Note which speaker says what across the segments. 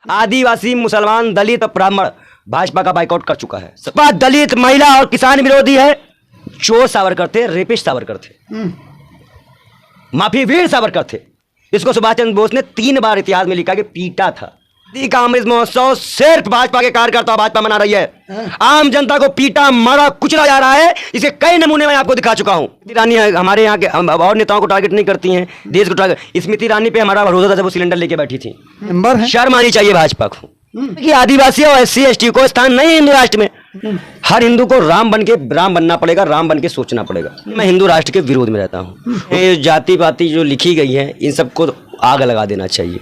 Speaker 1: आदिवासी, मुसलमान, दलित और ब्राह्मण भाजपा का बाइकआउट कर चुका है। दलित, महिला और किसान विरोधी है। चोर सावरकर थे, रेपिस्ट सावरकर थे, माफी वीर सावरकर थे। इसको सुभाष चंद्र बोस ने 3 बार इतिहास में लिखा कि पीटा था। का अमृत महोत्सव सिर्फ भाजपा के कार्यकर्ता भाजपा मना रही है। आम जनता को पीटा, मारा, कुचला जा रहा है। इसके कई नमूने मैं आपको दिखा चुका हूं। ईरानी हमारे यहाँ के और नेताओं को टारगेट नहीं करती हैं, देश को टारगेट। स्मृति ईरानी पे हमारा भरोसा था जब वो सिलेंडर लेके बैठी थी। शर्म आनी चाहिए भाजपा को कि आदिवासी और SC ST को स्थान नहीं है हिंदू राष्ट्र में। हर हिंदू को राम बनना पड़ेगा, राम बन के सोचना पड़ेगा। मैं हिंदू राष्ट्र के विरोध में रहता हूँ। ये जाति पाति जो लिखी गई है, इन सबको आग लगा देना चाहिए।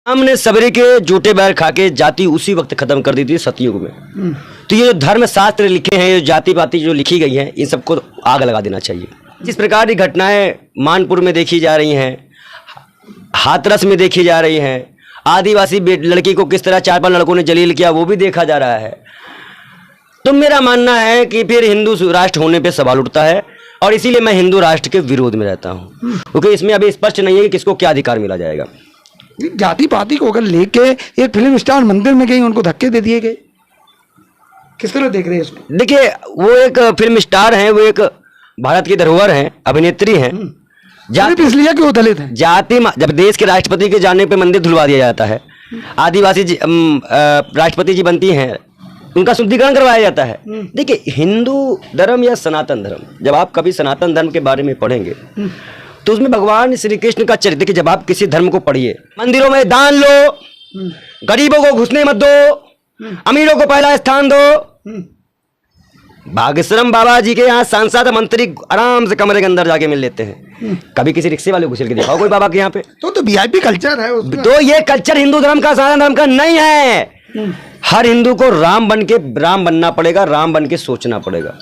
Speaker 1: हमने सबरी के जूठे बैर खा के जाति उसी वक्त खत्म कर दी थी, सतयुग में। तो ये जो धर्म शास्त्र लिखे हैं, ये जाति पाति जो लिखी गई है, इन सबको आग लगा देना चाहिए। जिस प्रकार की घटनाएं मानपुर में देखी जा रही हैं, हाथरस में देखी जा रही हैं, आदिवासी लड़की को किस तरह 4-5 लड़कों ने जलील किया, वो भी देखा जा रहा है। तो मेरा मानना है कि फिर हिंदू राष्ट्र होने पे सवाल उठता है, और इसीलिए मैं हिंदू राष्ट्र के विरोध में रहता हूँ, क्योंकि इसमें अभी स्पष्ट नहीं है कि किसको क्या अधिकार मिला जाएगा।
Speaker 2: जाति पाति को अगर लेके एक फिल्म स्टार मंदिर में गई, उनको धक्के दे दिए गए, किस तरह देख रहे हैं इसको?
Speaker 1: देखिए, वो एक फिल्म स्टार हैं, वो एक भारत की धरोहर हैं, अभिनेत्री हैं।
Speaker 2: जाति इसलिए कि वो दलित हैं।
Speaker 1: जाति जब देश के राष्ट्रपति के जाने पे मंदिर धुलवा दिया जाता है, आदिवासी राष्ट्रपति जी बनती हैं, उनका शुद्धिकरण करवाया जाता है। देखिए, हिंदू धर्म या सनातन धर्म, जब आप कभी सनातन धर्म के बारे में पढ़ेंगे तो उसमें भगवान श्री कृष्ण का चरित्र। देखिए, जब आप किसी धर्म को पढ़िए, मंदिरों में दान लो, गरीबों को घुसने मत दो, अमीरों को पहला स्थान दो। भाग्यश्रम बाबा जी के यहाँ सांसद मंत्री आराम से कमरे के अंदर जाके मिल लेते हैं। कभी किसी रिक्शे वाले को घुस के दिखाओ कोई बाबा के यहाँ पे।
Speaker 2: तो VIP कल्चर है उसका।
Speaker 1: तो ये कल्चर हिंदू धर्म का, सनातन धर्म का नहीं है। हर हिंदू को राम बनना पड़ेगा, राम बन के सोचना पड़ेगा।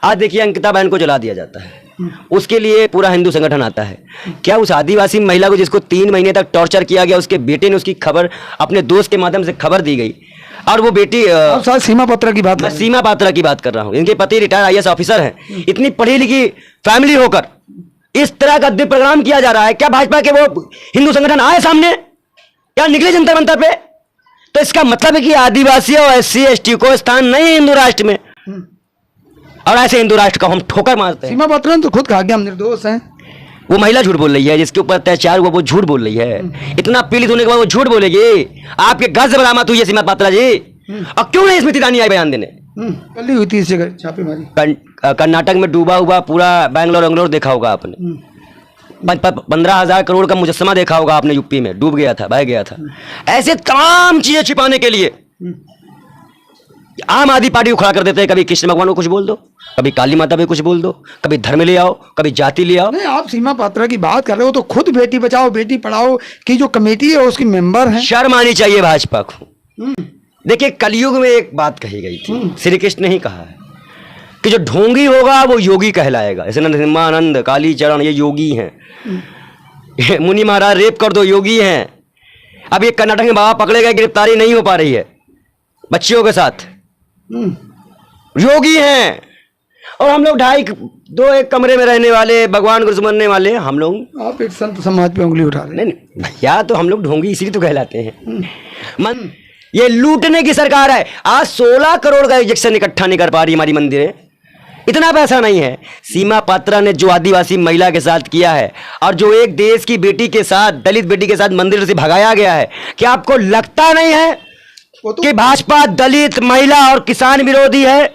Speaker 1: आज देखिए, अंकिता बहन को जला दिया जाता है, उसके लिए पूरा हिंदू संगठन आता है। क्या उस आदिवासी महिला को, जिसको 3 महीने तक टॉर्चर किया गया, उसके बेटे ने उसकी खबर अपने दोस्त के माध्यम से खबर दी गई, और वो बेटी
Speaker 2: सीमा पात्रा की बात,
Speaker 1: मैं सीमा पात्रा की बात कर रहा हूँ। इनके पति रिटायर्ड IAS ऑफिसर हैं। इतनी पढ़ी लिखी फैमिली होकर इस तरह का दिव्य प्रोग्राम किया जा रहा है। क्या भाजपा के वो हिंदू संगठन आए सामने? क्या निकले जंतर मंतर पे? तो इसका मतलब है कि आदिवासी और SC ST को स्थान नहीं है हिंदू राष्ट्र में, और ऐसे हिंदू राष्ट्र को हम ठोकर मारते हैं।
Speaker 2: सीमा पात्रा ने तो खुद कहा कि हम निर्दोष हैं।
Speaker 1: वो महिला झूठ बोल रही है, जिसके ऊपर अत्याचार हुआ वो झूठ बोल रही है। इतना पीड़ित होने के बाद वो झूठ बोलेगी? आपके घर से बरामद हुई है सीमा पात्रा जी, और क्यों नहीं स्मृति ईरानी आई बयान देने?
Speaker 2: कल ही हुई थी इस जगह छापेमारी।
Speaker 1: कर्नाटक में डूबा हुआ पूरा बैंगलोर देखा होगा आपने। 15,000 करोड़ का मुजस्समा देखा होगा आपने, यूपी में डूब गया था, बह गया था। ऐसे तमाम चीजें छिपाने के लिए आम आदमी पार्टी को खड़ा कर देते हैं। कभी कृष्ण भगवान को कुछ बोल दो, कभी काली माता पे कुछ बोल दो, कभी धर्म ले आओ, कभी जाति ले आओ।
Speaker 2: नहीं, आप सीमा पात्रा की बात कर रहे हो तो खुद बेटी बचाओ बेटी पढ़ाओ की जो कमेटी है उसकी मेंबर है।
Speaker 1: शर्म आनी चाहिए भाजपा को। देखिए, कलयुग में एक बात कही गई थी, श्री कृष्ण ने ही कहा है कि जो ढोंगी होगा वो योगी कहलाएगा। ऐसे नरसिम्हानंद, काली चरण, ये योगी हैं। मुनि महाराज रेप कर दो, योगी हैं। अब ये कर्नाटक में बाबा पकड़े गए, गिरफ्तारी नहीं हो पा रही है बच्चियों के साथ, योगी हैं। और हम लोग 2-1 कमरे में रहने वाले, भगवान को समझने वाले हम लोग।
Speaker 2: आप एक संत समाज पे उंगली उठा रहे हैं।
Speaker 1: नहीं भैया, तो हम लोग ढोंगी इसीलिए तो कहलाते हैं। ये लूटने की सरकार है। आज 16 करोड़ का इंजेक्शन इकट्ठा नहीं कर पा रही हमारी मंदिरें, इतना पैसा नहीं है। सीमा पात्रा ने जो आदिवासी महिला के साथ किया है, और जो एक देश की बेटी के साथ, दलित बेटी के साथ मंदिर से भगाया गया है, क्या आपको लगता नहीं है कि भाजपा दलित, महिला और किसान विरोधी है?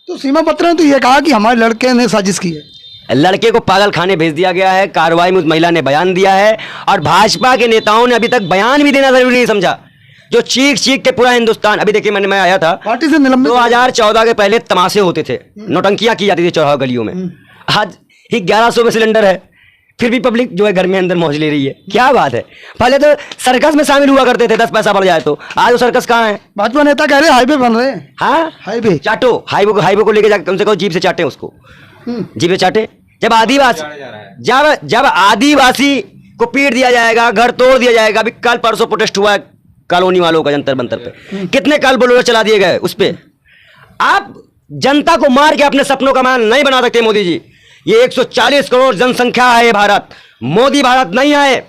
Speaker 2: तो सीमा पात्रा ने तो यह कहा कि हमारे लड़के ने साजिश की है।
Speaker 1: लड़के को पागल खाने भेज दिया गया है। कार्रवाई में उस महिला ने बयान दिया है, और भाजपा के नेताओं ने अभी तक बयान भी देना जरूरी नहीं समझा। जो चीख के पूरा हिंदुस्तान, अभी देखिए, मैं आया था
Speaker 2: पार्टी से निलंबित।
Speaker 1: 2014 के पहले तमाशे होते थे, नौटंकियां की जाती थी चौराहा गलियों में। आज ही 1100 में सिलेंडर है, फिर भी पब्लिक जो है घर में अंदर मौज ले रही है। क्या बात है? पहले तो सर्कस में शामिल हुआ करते थे, 10 पैसा बढ़ जाए तो। आज वो सर्कस कहाँ है?
Speaker 2: भाजपा नेता कह रहे हैं हाईवे बन रहे हैं।
Speaker 1: हाँ,
Speaker 2: हाईवे
Speaker 1: चाटो, हाईवे को लेके जाकर कम से कम जीप से चाटे उसको, जीप से चाटे। जब आदिवासी को पीट दिया जाएगा, घर तोड़ दिया जाएगा। अभी कल परसों प्रोटेस्ट हुआ है कॉलोनी वालों का जंतर मंतर पे, कितने कल बोलोर चला दिए गए उस पे। आप जनता को मार के अपने सपनों का मान नहीं बना सकते मोदी जी। ये 140 करोड़ जनसंख्या है ये भारत, मोदी भारत नहीं आए।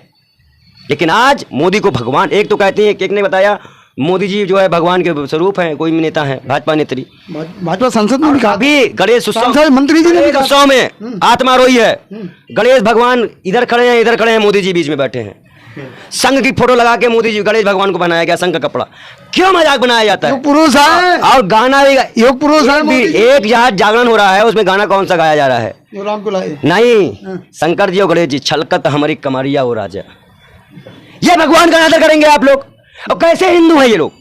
Speaker 1: लेकिन आज मोदी को भगवान, एक तो कहते हैं, एक ने बताया मोदी जी जो है भगवान के स्वरूप हैं, कोई नेता है भाजपा नेत्री,
Speaker 2: भाजपा सांसद में भी कहा,
Speaker 1: अभी गणेश उत्सव
Speaker 2: मंत्री जी ने भी कहा,
Speaker 1: उत्सव में आत्मा रोई है, गणेश भगवान इधर खड़े हैं, इधर खड़े हैं, मोदी जी बीच में बैठे हैं, संघ की फोटो लगा के मोदी जी गणेश भगवान को बनाया गया, संघ का कपड़ा, क्यों मजाक बनाया जाता है?
Speaker 2: पुरुष है
Speaker 1: और गाना भी
Speaker 2: योग पुरुष है,
Speaker 1: एक जहाँ जागरण हो रहा है उसमें गाना कौन सा गाया जा रहा है?
Speaker 2: राम को लाए
Speaker 1: नहीं, शंकर जी और गणेश जी, छलकत हमारी कमरिया वो राजा, ये भगवान का अनादर करेंगे आप लोग? और कैसे हिंदू है ये लोग?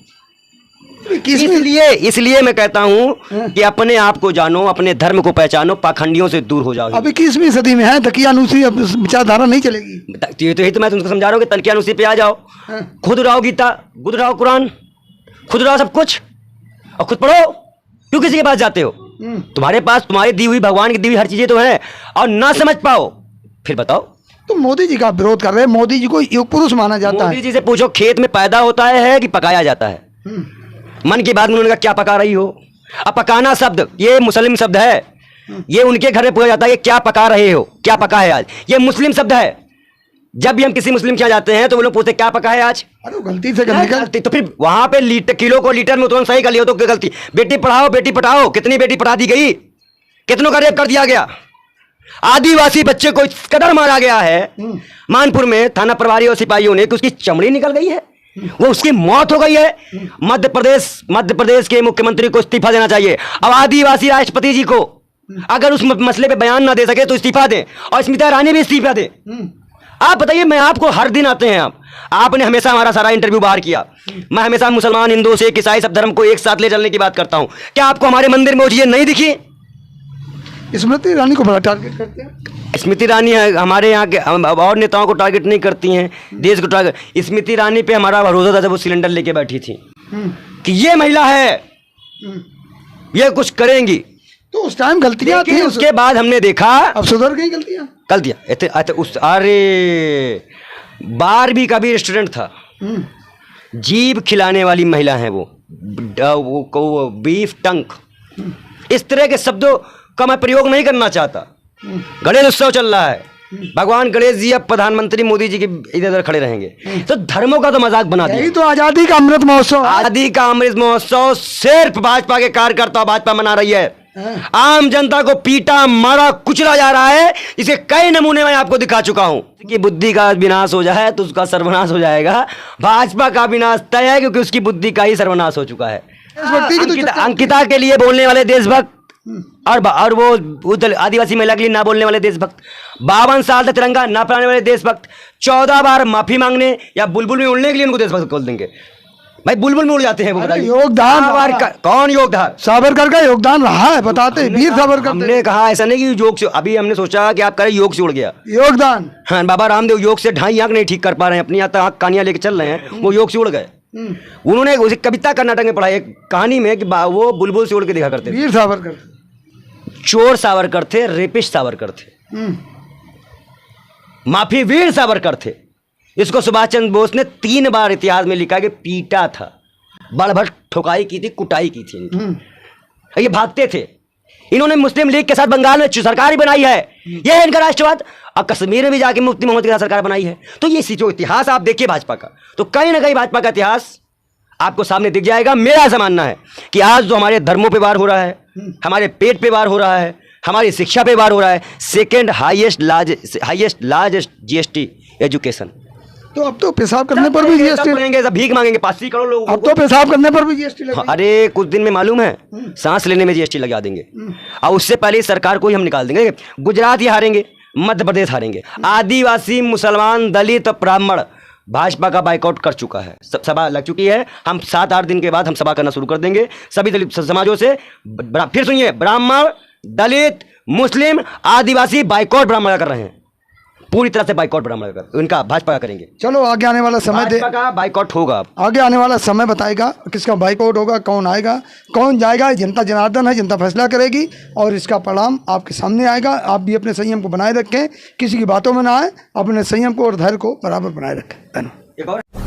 Speaker 1: इसलिए मैं कहता हूं कि अपने आप को जानो, अपने धर्म को पहचानो, पाखंडियों से दूर हो जाओ।
Speaker 2: अभी 21वीं सदी में है, तकियानुसी विचारधारा नहीं चलेगी।
Speaker 1: यही तो मैं तुमको समझा रहा हूँ कि तकियानुसी पे आ जाओ, खुद रहो गीता, खुद रहो कुरान, खुद रहो सब कुछ और खुद पढ़ो। क्यों किसी के पास जाते हो? तुम्हारे पास तुम्हारी दी हुई, भगवान की दी हुई हर चीजें तो है, और ना समझ पाओ फिर बताओ।
Speaker 2: तो मोदी जी का विरोध कर रहे हैं, मोदी जी को युग पुरुष माना जाता है।
Speaker 1: मोदी जी से पूछो खेत में पैदा होता है कि पकाया जाता है? मन की बात में उन्होंने कहा क्या पका रही हो? अब पकाना शब्द ये मुस्लिम शब्द है, ये उनके घर में पूछा जाता है ये क्या पका रहे हो, क्या पका है आज, ये मुस्लिम शब्द है। जब भी हम किसी मुस्लिम के यहाँ जाते हैं तो वो लोग पूछते क्या पका है आज?
Speaker 2: अरे गलती से गलती,
Speaker 1: तो फिर वहां पे किलो को लीटर में तुरंत सही कर लिया तो क्या गलती? बेटी पढ़ाओ बेटी पढ़ाओ, कितनी बेटी पढ़ा दी गई, कितनों का रेप कर दिया गया, आदिवासी बच्चे को इस कदर मारा गया है मानपुर में थाना प्रभारी और सिपाहियों ने कि उसकी चमड़ी निकल गई है, वो उसकी मौत हो गई है। मध्य प्रदेश के मुख्यमंत्री को इस्तीफा देना चाहिए। अब आदिवासी राष्ट्रपति जी को अगर उस मसले पे बयान ना दे सके तो इस्तीफा दें, और स्मिता ईरानी भी इस्तीफा दें। आप बताइए, मैं आपको हर दिन आते हैं आपने हमेशा हमारा सारा इंटरव्यू बाहर किया, मैं हमेशा मुसलमान हिंदू सिख ईसाई सब धर्म को एक साथ ले चलने की बात करता हूं, क्या आपको हमारे मंदिर में वो चीजें नहीं दिखी?
Speaker 2: स्मृति ईरानी को बड़ा टारगेट करते हैं।
Speaker 1: स्मृति ईरानी है हमारे यहाँ के, और नेताओं को टारगेट नहीं करती हैं, देश को टारगेट। स्मृति ईरानी पे हमारा भरोसा था जब वो सिलेंडर लेके बैठी थी कि ये महिला है, ये कुछ करेंगी,
Speaker 2: तो उस टाइम गलतियां थी,
Speaker 1: उसके बाद हमने देखा
Speaker 2: अब सुधर गई गलतियां।
Speaker 1: अरे 12वीं का भी रेस्टोरेंट था, जीभ खिलाने वाली महिला है वो बीफ टंक, इस तरह के शब्दों का मैं प्रयोग नहीं करना चाहता। गणेश उत्सव चल रहा है, भगवान गणेश जी अब प्रधानमंत्री मोदी जी के इधर उधर खड़े रहेंगे, तो धर्मों का तो मजाक बना दिया।
Speaker 2: यही तो आजादी का अमृत महोत्सव,
Speaker 1: आजादी का अमृत महोत्सव सिर्फ भाजपा के कार्यकर्ता भाजपा मना रही है। आम जनता को पीटा मारा कुचला जा रहा है, इसे कई नमूने मैं आपको दिखा चुका हूं कि बुद्धि का विनाश हो जाए तो उसका सर्वनाश हो जाएगा। भाजपा का विनाश तय है क्योंकि उसकी बुद्धि का ही सर्वनाश हो चुका है। अंकिता के लिए बोलने वाले देशभक्त और वो आदिवासी महिला के लिए ना बोलने वाले देशभक्त, 52 साल तक तिरंगा ना फहराने वाले देशभक्त, 14 बार माफी मांगने या बुलबुल में उड़ने के लिए उनको देशभक्त बोल देंगे। भाई बुलबुल में उड़ जाते हैं वो,
Speaker 2: योगदान
Speaker 1: कौन योगदान?
Speaker 2: सावरकर का योगदान रहा है, बताते वीर सावरकर।
Speaker 1: हमने कहा ऐसा नहीं कि योग से, अभी हमने सोचा कि आप करें योग से उड़ गया
Speaker 2: योगदान।
Speaker 1: हाँ, बाबा रामदेव योग से ढाई आंख नहीं ठीक कर पा रहे हैं, अपनी आंख कानियां लेके चल रहे हैं, वो योग से उड़ गए। उन्होंने उसे कविता कर्नाटक में पढ़ा एक कहानी में कि वो बुलबुल से उड़ के देखा करते थे।
Speaker 2: वीर सावरकर
Speaker 1: चोर सावरकर थे, रेपिस्ट सावरकर थे, माफी वीर सावरकर थे। इसको सुभाष चंद्र बोस ने 3 बार इतिहास में लिखा कि पीटा था, बड़भड़ ठोकाई की थी, कुटाई की थी, ये भागते थे। इन्होंने मुस्लिम लीग के साथ बंगाल में सरकार ही बनाई है, यह है इनका राष्ट्रवाद। और कश्मीर में भी जाके मुफ्ती मोहम्मद के साथ सरकार बनाई है। तो ये जो इतिहास आप देखिए भाजपा का, तो कहीं ना कहीं भाजपा का इतिहास आपको सामने दिख जाएगा। मेरा ऐसा मानना है कि आज जो हमारे धर्मों पे वार हो रहा है, हमारे पेट पे वार हो रहा है, हमारी शिक्षा पे वार हो रहा है, second highest largest GST education,
Speaker 2: तो अब तो पेशाब करने पर भी जीएसटी
Speaker 1: लगेंगे, भीख मांगेंगे 80 करोड़ लोग।
Speaker 2: अब तो पेशाब करने पर भी जीएसटी लगेगी।
Speaker 1: अरे कुछ दिन में मालूम है सांस लेने में जीएसटी लगा देंगे, और उससे पहले सरकार को ही हम निकाल देंगे। गुजरात ही हारेंगे, मध्य प्रदेश हारेंगे। आदिवासी, मुसलमान, दलित, ब्राह्मण भाजपा का बाइकआउट कर चुका है, सभा लग चुकी है। हम 7-8 दिन के बाद हम सभा करना शुरू कर देंगे सभी दलित समाजों से। फिर सुनिए, ब्राह्मण, दलित, मुस्लिम, आदिवासी बाइकआउट ब्राह्मण कर रहे हैं, पूरी तरह से बाइकआउट ब्राह्मण कर इनका भाजपा का करेंगे।
Speaker 2: चलो आगे आने वाला समय
Speaker 1: का बाइकआउट होगा,
Speaker 2: आगे आने वाला समय बताएगा किसका बाइकआउट होगा, कौन आएगा कौन जाएगा। जनता जनार्दन है, जनता फैसला करेगी और इसका परिणाम आपके सामने आएगा। आप भी अपने संयम को बनाए रखें, किसी की बातों में ना आए, अपने संयम को और धैर्य को बराबर बनाए रखें। धन्यवाद।